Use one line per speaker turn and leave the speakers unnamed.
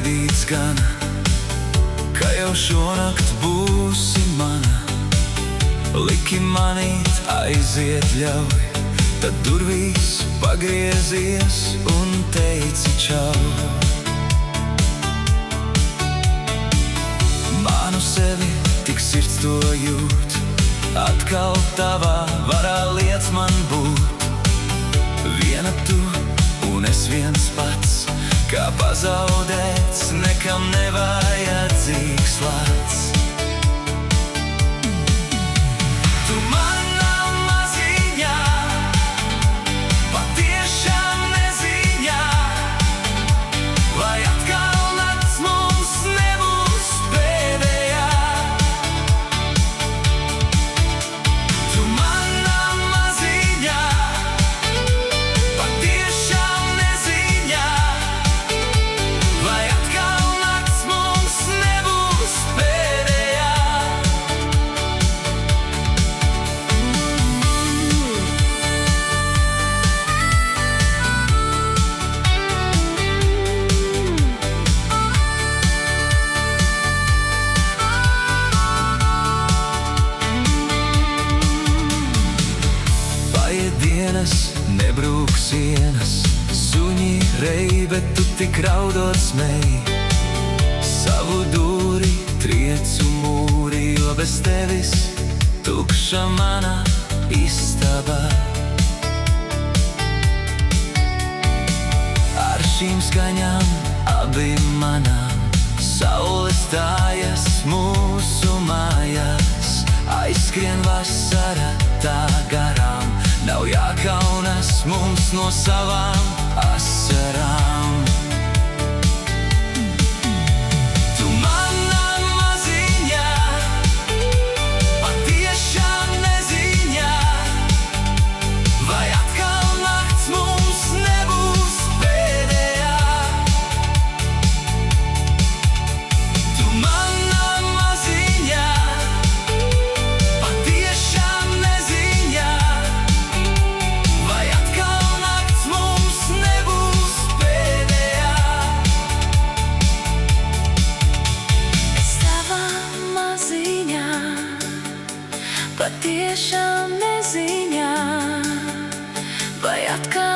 gaidīts gan, ka jau šonakt būsi mana. Liki manīt, aiziet ļauj, tad durvīs pagriezies un teici čau. Manu sevi, tik sirds to jūt, atkal tavā varā liec man būt. Viena tu un es viens pats, kā pazaudēts, nekam nevajadzīgs lats. Tu manā maziņā, patiešām neziņā, vai atkal nakts mums nebūs pēdējā. Tu manā maziņā, patiešām neziņā, vai atkal nakts mums nebūs pēdējā. Paiet dienas, nebrūk sienas, suņi rej, bet tu tik raudot smēji. Savu dūri triecu mūri, jo bez tevis tukša mana istaba. Ar šīm skaņām abi manām, saule stājas mūsu mājās. Aizskrien vasara tā garām, nav jākaunas mums no savām asarām. Tu manā maziņā, patiešām neziņā, vai atkal nakts mums nebūs pēdējā. Tu manā maziņā, patiešām neziņā, vai atkal nakts mums nebūs pēdējā.
Es tavā maziņā, patiešām neziņā, vai atkal